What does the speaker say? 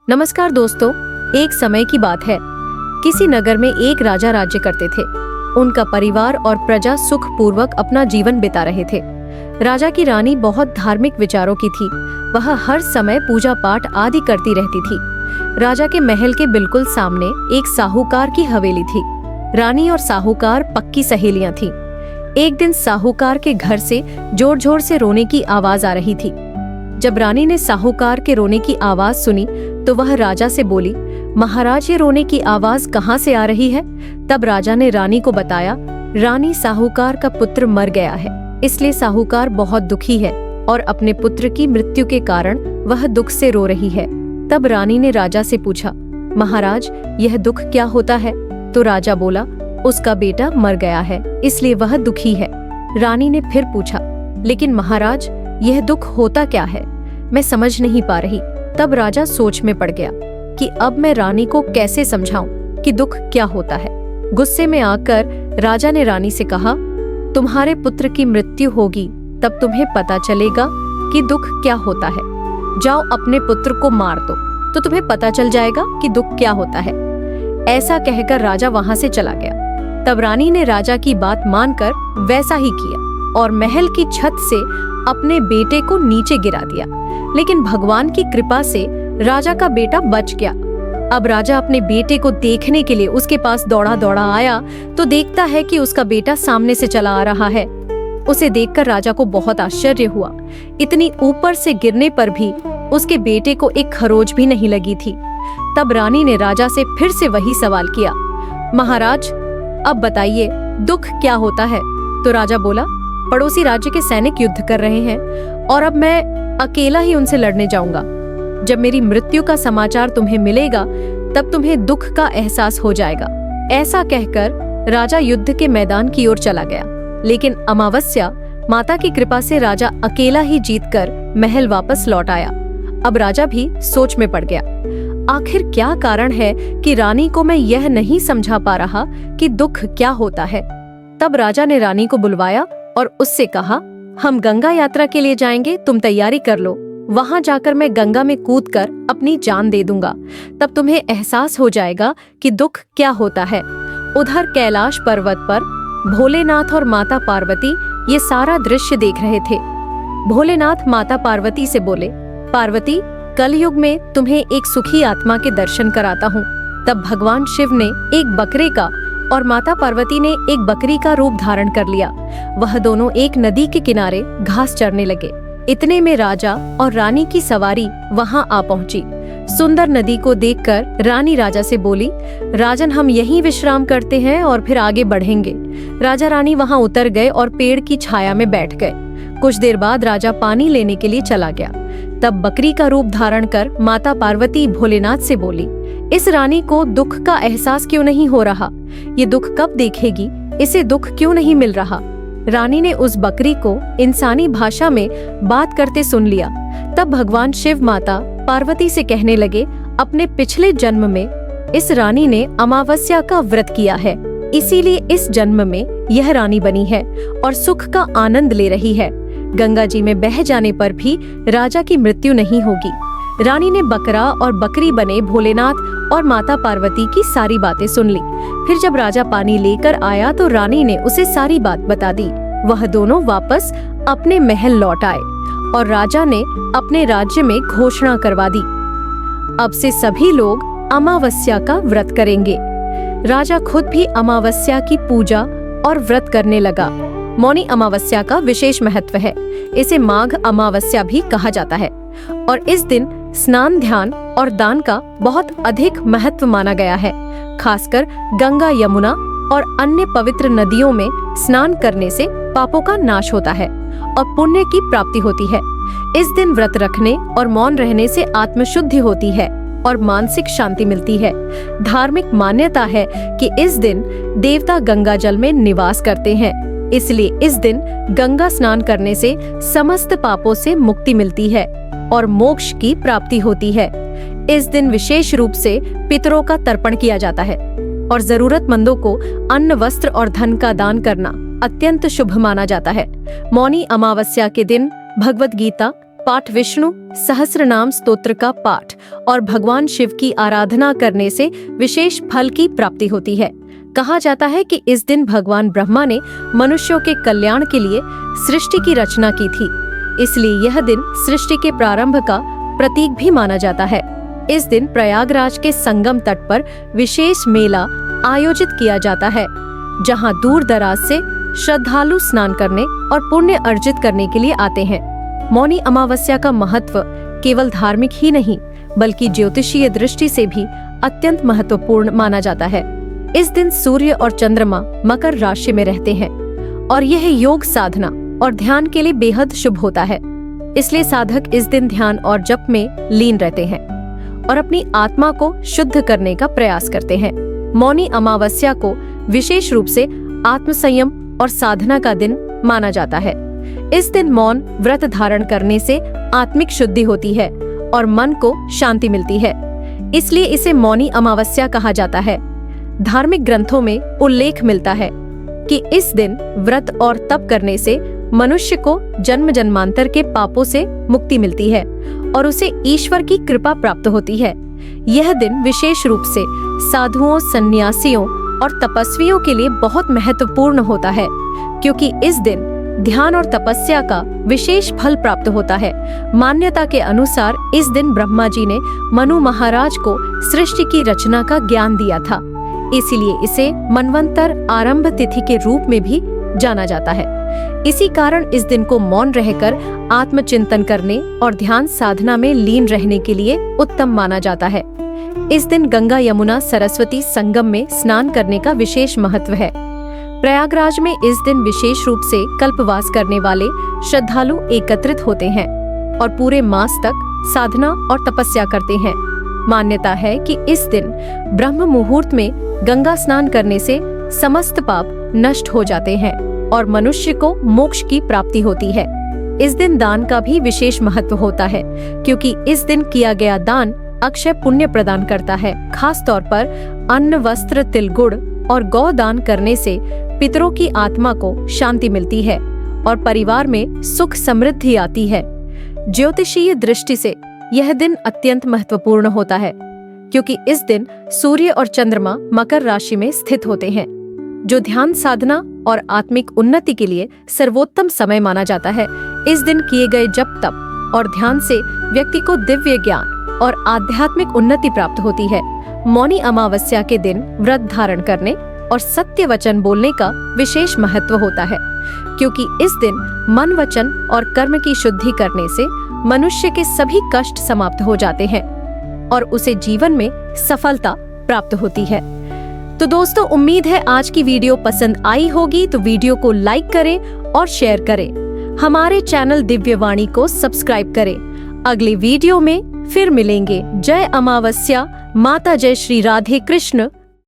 नमस्कार दोस्तों, एक समय की बात है। किसी नगर में एक राजा राज्य करते थे। उनका परिवार और प्रजा सुखपूर्वक अपना जीवन बिता रहे थे। राजा की रानी बहुत धार्मिक विचारों की थी। वह हर समय पूजा पाठ आदि करती रहती थी। राजा के महल के बिल्कुल सामने एक साहूकार की हवेली थी। रानी और साहूकार पक्की सहेलियां थीं। एक दिन साहूकार के घर से जोर जोर से रोने की आवाज आ रही थी। जब रानी ने साहूकार के रोने की आवाज सुनी तो वह राजा से बोली, महाराज, ये रोने की आवाज कहाँ से आ रही है? तब राजा ने रानी को बताया, रानी, साहूकार का पुत्र मर गया है, इसलिए साहूकार बहुत दुखी है और अपने पुत्र की मृत्यु के कारण वह दुख से रो रही है। तब रानी ने राजा से पूछा, महाराज, यह दुख क्या होता है? तो राजा बोला, उसका बेटा मर गया है, इसलिए वह दुखी है। रानी ने फिर पूछा, लेकिन महाराज, यह दुख होता क्या है? मैं समझ नहीं पा रही। तब राजा सोच में पड़ गया कि अब मैं रानी को कैसे समझाऊं कि दुख क्या होता है। गुस्से में आकर राजा ने रानी से कहा, तुम्हारे पुत्र की मृत्यु होगी तब तुम्हें पता चलेगा कि दुख क्या होता है। जाओ अपने पुत्र को मार दो तो तुम्हें पता चल जाएगा कि दुख क्या होता है। ऐसा कहकर राजा वहां से चला गया। तब रानी ने राजा की बात मानकर वैसा ही किया और महल की छत से अपने बेटे को नीचे गिरा दिया। लेकिन भगवान की कृपा से राजा का बेटा बच गया। अब राजा अपने बेटे को देखने के लिए उसके पास दौड़ा दौड़ा आया तो देखता है कि उसका बेटा सामने से चला आ रहा है। उसे देखकर राजा को बहुत आश्चर्य हुआ। इतनी ऊपर से गिरने पर भी उसके बेटे को एक खरोच भी नहीं लगी थी। तब रानी ने राजा से फिर से वही सवाल किया, महाराज, अब बताइए दुख क्या होता है? तो राजा बोला, पड़ोसी राज्य के सैनिक युद्ध कर रहे हैं और अब मैं अकेला ही उनसे लड़ने जाऊंगा। जब मेरी मृत्यु का समाचार तुम्हें मिलेगा तब तुम्हें दुख का एहसास हो जाएगा। ऐसा कहकर राजा युद्ध के मैदान की ओर चला गया। लेकिन अमावस्या माता की कृपा से राजा अकेला ही जीतकर महल वापस लौट आया। अब राजा भी सोच में पड़ गया, आखिर क्या कारण है कि रानी को मैं यह नहीं समझा पा रहा कि दुख क्या होता है। तब राजा ने रानी को बुलवाया और उससे कहा, हम गंगा यात्रा के लिए जाएंगे, तुम तैयारी कर लो। वहां जाकर मैं गंगा में कूदकर अपनी जान दे दूंगा, तब तुम्हें एहसास हो जाएगा कि दुख क्या होता है। उधर कैलाश पर्वत पर भोलेनाथ और माता पार्वती ये सारा दृश्य देख रहे थे। भोलेनाथ माता पार्वती से बोले, पार्वती, कलयुग में तुम्हें एक सुखी आत्मा के दर्शन कराता हूँ। तब भगवान शिव ने एक बकरे का और माता पार्वती ने एक बकरी का रूप धारण कर लिया। वह दोनों एक नदी के किनारे घास चरने लगे। इतने में राजा और रानी की सवारी वहां आ पहुंची। सुंदर नदी को देखकर रानी राजा से बोली, राजन, हम यहीं विश्राम करते हैं और फिर आगे बढ़ेंगे। राजा रानी वहां उतर गए और पेड़ की छाया में बैठ गए। कुछ देर बाद राजा पानी लेने के लिए चला गया। तब बकरी का रूप धारण कर माता पार्वती भोलेनाथ से बोली, इस रानी को दुख का एहसास क्यों नहीं हो रहा? ये दुख कब देखेगी? इसे दुख क्यों नहीं मिल रहा? रानी ने उस बकरी को इंसानी भाषा में बात करते सुन लिया। तब भगवान शिव माता पार्वती से कहने लगे, अपने पिछले जन्म में इस रानी ने अमावस्या का व्रत किया है, इसीलिए इस जन्म में यह रानी बनी है और सुख का आनंद ले रही है। गंगा जी में बह जाने पर भी राजा की मृत्यु नहीं होगी। रानी ने बकरा और बकरी बने भोलेनाथ और माता पार्वती की सारी बातें सुन ली। फिर जब राजा पानी लेकर आया तो रानी ने उसे सारी बात बता दी। वह दोनों वापस अपने महल लौट आए और राजा ने अपने राज्य में घोषणा करवा दी, अब से सभी लोग अमावस्या का व्रत करेंगे। राजा खुद भी अमावस्या की पूजा और व्रत करने लगा। मौनी अमावस्या का विशेष महत्व है। इसे माघ अमावस्या भी कहा जाता है और इस दिन स्नान, ध्यान और दान का बहुत अधिक महत्व माना गया है। खासकर गंगा, यमुना और अन्य पवित्र नदियों में स्नान करने से पापों का नाश होता है और पुण्य की प्राप्ति होती है। इस दिन व्रत रखने और मौन रहने से आत्मशुद्धि होती है और मानसिक शांति मिलती है। धार्मिक मान्यता है कि इस दिन देवता गंगा जल में निवास करते हैं, इसलिए इस दिन गंगा स्नान करने से समस्त पापों से मुक्ति मिलती है और मोक्ष की प्राप्ति होती है। इस दिन विशेष रूप से पितरों का तर्पण किया जाता है और जरूरतमंदों को अन्न, वस्त्र और धन का दान करना अत्यंत शुभ माना जाता है। मौनी अमावस्या के दिन भगवत गीता, पाठ विष्णु सहस्रनाम स्तोत्र का पाठ और भगवान शिव की आराधना करने से विशेष फल की प्राप्ति होती है। कहा जाता है कि इस दिन भगवान ब्रह्मा ने मनुष्यों के कल्याण के लिए सृष्टि की रचना की थी, इसलिए यह दिन सृष्टि के प्रारंभ का प्रतीक भी माना जाता है। इस दिन प्रयागराज के संगम तट पर विशेष मेला आयोजित किया जाता है, जहां दूर दराज से श्रद्धालु स्नान करने और पुण्य अर्जित करने के लिए आते हैं। मौनी अमावस्या का महत्व केवल धार्मिक ही नहीं बल्कि ज्योतिषीय दृष्टि से भी अत्यंत महत्वपूर्ण माना जाता है। इस दिन सूर्य और चंद्रमा मकर राशि में रहते हैं और यह योग साधना और ध्यान के लिए बेहद शुभ होता है। इसलिए साधक इस दिन ध्यान और जप में लीन रहते हैं और अपनी आत्मा को शुद्ध करने का प्रयास करते हैं। मौनी अमावस्या को विशेष रूप से आत्मसंयम और साधना का दिन माना जाता है। इस दिन मौन व्रत धारण करने से आत्मिक शुद्धि होती है और मन को शांति मिलती है, इसलिए इसे मौनी अमावस्या कहा जाता है। धार्मिक ग्रंथों में उल्लेख मिलता है कि इस दिन व्रत और तप करने से मनुष्य को जन्म जन्मांतर के पापों से मुक्ति मिलती है और उसे ईश्वर की कृपा प्राप्त होती है। यह दिन विशेष रूप से साधुओं, सन्यासियों और तपस्वियों के लिए बहुत महत्वपूर्ण होता है, क्योंकि इस दिन ध्यान और तपस्या का विशेष फल प्राप्त होता है। मान्यता के अनुसार इस दिन ब्रह्मा जी ने मनु महाराज को सृष्टि की रचना का ज्ञान दिया था, इसीलिए इसे मनवंतर आरंभ तिथि के रूप में भी जाना जाता है। इसी कारण इस दिन को मौन रहकर आत्मचिंतन करने और ध्यान साधना में लीन रहने के लिए उत्तम माना जाता है। इस दिन गंगा, यमुना, सरस्वती संगम में स्नान करने का विशेष महत्व है। प्रयागराज में इस दिन विशेष रूप से कल्पवास करने वाले श्रद्धालु एकत्रित होते हैं और पूरे मास तक साधना और तपस्या करते हैं। मान्यता है कि इस दिन ब्रह्म मुहूर्त में गंगा स्नान करने से समस्त पाप नष्ट हो जाते हैं और मनुष्य को मोक्ष की प्राप्ति होती है। इस दिन दान का भी विशेष महत्व होता है, क्योंकि इस दिन किया गया दान अक्षय पुण्य प्रदान करता है। खास तौर पर अन्न, वस्त्र, तिल, गुड़ और गौ दान करने से पितरों की आत्मा को शांति मिलती है और परिवार में सुख समृद्धि आती है। ज्योतिषीय दृष्टि से यह दिन अत्यंत महत्वपूर्ण होता है, क्योंकि इस दिन सूर्य और चंद्रमा मकर राशि में स्थित होते हैं, जो ध्यान साधना और आत्मिक उन्नति के लिए सर्वोत्तम समय माना जाता है। इस दिन किए गए जप, तप और ध्यान से व्यक्ति को दिव्य ज्ञान और आध्यात्मिक उन्नति प्राप्त होती है। मौनी अमावस्या के दिन व्रत धारण करने और सत्य वचन बोलने का विशेष महत्व होता है, क्योंकि इस दिन मन, वचन और कर्म की शुद्धि करने से मनुष्य के सभी कष्ट समाप्त हो जाते हैं और उसे जीवन में सफलता प्राप्त होती है। तो दोस्तों, उम्मीद है आज की वीडियो पसंद आई होगी, तो वीडियो को लाइक करें और शेयर करें। हमारे चैनल दिव्यवाणी को सब्सक्राइब करें। अगली वीडियो में फिर मिलेंगे। जय अमावस्या। माता जय श्री राधे कृष्ण।